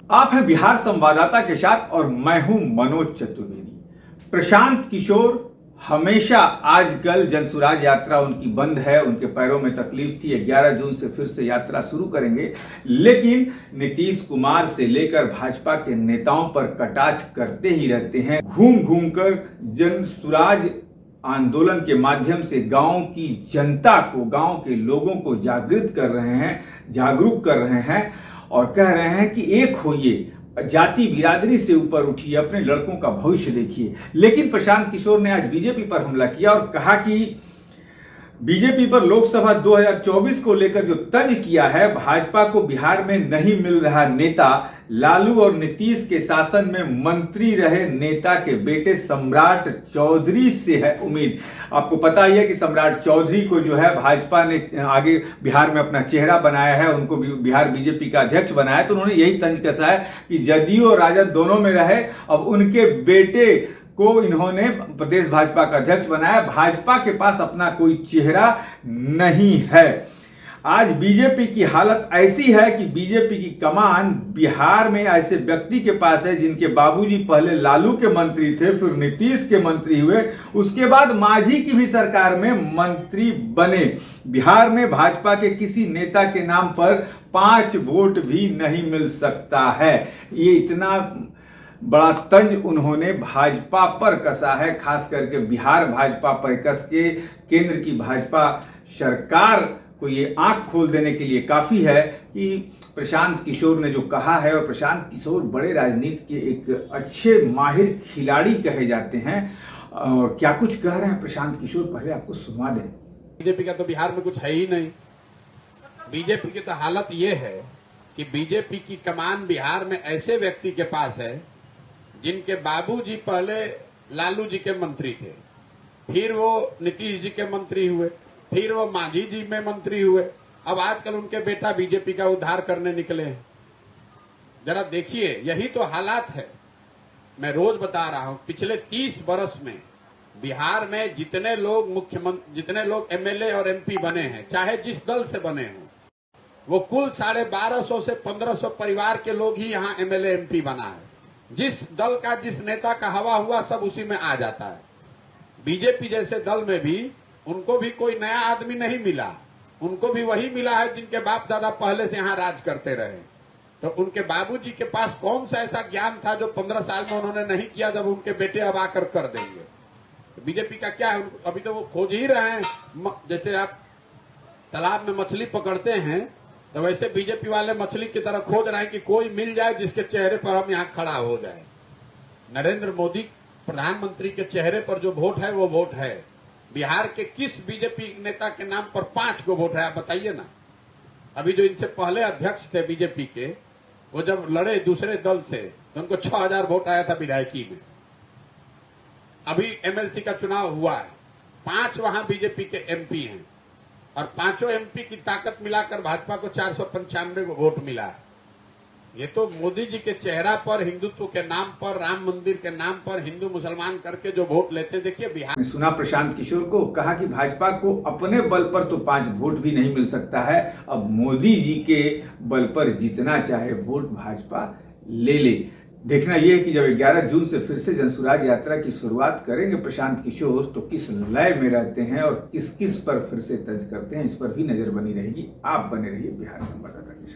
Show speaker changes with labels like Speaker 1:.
Speaker 1: आप हैं बिहार संवाददाता के साथ और मैं हूं मनोज चतुर्वेदी। प्रशांत किशोर हमेशा आजकल जनसुराज यात्रा उनकी बंद है, उनके पैरों में तकलीफ थी। 11 जून से फिर से यात्रा शुरू करेंगे, लेकिन नीतीश कुमार से लेकर भाजपा के नेताओं पर कटाक्ष करते ही रहते हैं। घूम घूम कर जनसुराज आंदोलन के माध्यम से गांव की जनता को, गांव के लोगों को जागृत कर रहे हैं, जागरूक कर रहे हैं और कह रहे हैं कि एक होइए, जाति बिरादरी से ऊपर उठिए, अपने लड़कों का भविष्य देखिए। लेकिन प्रशांत किशोर ने आज बीजेपी पर हमला किया और कहा कि बीजेपी पर लोकसभा 2024 को लेकर जो तंज किया है, भाजपा को बिहार में नहीं मिल रहा नेता। लालू और नीतीश के शासन में मंत्री रहे नेता के बेटे सम्राट चौधरी से है उम्मीद। आपको पता ही है कि सम्राट चौधरी को जो है भाजपा ने आगे बिहार में अपना चेहरा बनाया है, उनको बिहार बीजेपी का अध्यक्ष बनाया। तो उन्होंने यही तंज कसा है कि जदयू और राजद दोनों में रहे, अब उनके बेटे को इन्होंने प्रदेश भाजपा का अध्यक्ष बनाया। भाजपा के पास अपना कोई चेहरा नहीं है। आज बीजेपी की हालत ऐसी है कि बीजेपी की कमान बिहार में ऐसे व्यक्ति के पास है जिनके बाबूजी पहले लालू के मंत्री थे, फिर नीतीश के मंत्री हुए, उसके बाद मांझी की भी सरकार में मंत्री बने। बिहार में भाजपा के किसी नेता के नाम पर 5 वोट भी नहीं मिल सकता है। ये इतना बड़ा तंज उन्होंने भाजपा पर कसा है, खास करके बिहार भाजपा पर कस के केंद्र की भाजपा सरकार को ये आंख खोल देने के लिए काफी है कि प्रशांत किशोर ने जो कहा है। और प्रशांत किशोर बड़े राजनीति के एक अच्छे माहिर खिलाड़ी कहे जाते हैं। और क्या कुछ कह रहे हैं प्रशांत किशोर, पहले आपको सुनवा दें।
Speaker 2: बीजेपी का तो बिहार में कुछ है ही नहीं। बीजेपी की तो हालत ये है कि बीजेपी की कमान बिहार में ऐसे व्यक्ति के पास है जिनके बाबूजी पहले लालू जी के मंत्री थे, फिर वो नीतीश जी के मंत्री हुए, फिर वो मांझी जी में मंत्री हुए, अब आजकल उनके बेटा बीजेपी का उद्धार करने निकले हैं। जरा देखिए, यही तो हालात है। मैं रोज बता रहा हूं, पिछले 30 वर्ष में बिहार में जितने लोग मुख्यमंत्री, जितने लोग एमएलए और एमपी बने हैं, चाहे जिस दल से बने हों, वो कुल 1250 से 1500 परिवार के लोग ही यहां एमएलए एमपी बना है। जिस दल का, जिस नेता का हवा हुआ, सब उसी में आ जाता है। बीजेपी जैसे दल में भी उनको भी कोई नया आदमी नहीं मिला, उनको भी वही मिला है जिनके बाप दादा पहले से यहाँ राज करते रहे। तो उनके बाबूजी के पास कौन सा ऐसा ज्ञान था जो 15 साल में उन्होंने नहीं किया, जब उनके बेटे अब आकर कर देंगे। तो बीजेपी का क्या है, अभी तो वो खोज ही रहे हैं। जैसे आप तालाब में मछली पकड़ते हैं, तो वैसे बीजेपी वाले मछली की तरह खोज रहे हैं कि कोई मिल जाए जिसके चेहरे पर हम यहाँ खड़ा हो जाए। नरेंद्र मोदी प्रधानमंत्री के चेहरे पर जो वोट है वो वोट है। बिहार के किस बीजेपी नेता के नाम पर 5 को वोट है, आप बताइए ना। अभी जो इनसे पहले अध्यक्ष थे बीजेपी के, वो जब लड़े दूसरे दल से तो उनको 6000 वोट आया था विधायकी में। अभी एमएलसी का चुनाव हुआ है, 5 वहां बीजेपी के एमपी हैं और 5 एमपी की ताकत मिलाकर भाजपा को 495 वोट मिला है। ये तो मोदी जी के चेहरा पर, हिंदुत्व के नाम पर, राम मंदिर के नाम पर हिंदू मुसलमान करके जो वोट लेते हैं। देखिए बिहार में
Speaker 1: सुना प्रशांत किशोर को, कहा कि भाजपा को अपने बल पर तो 5 वोट भी नहीं मिल सकता है, अब मोदी जी के बल पर जितना चाहे वोट भाजपा ले ले। देखना यह है कि जब 11 जून से फिर से जनसुराज यात्रा की शुरुआत करेंगे प्रशांत किशोर, तो किस लय में रहते हैं और किस किस पर फिर से तंज करते हैं, इस पर भी नजर बनी रहेगी। आप बने रहिए बिहार संवाददाता के साथ।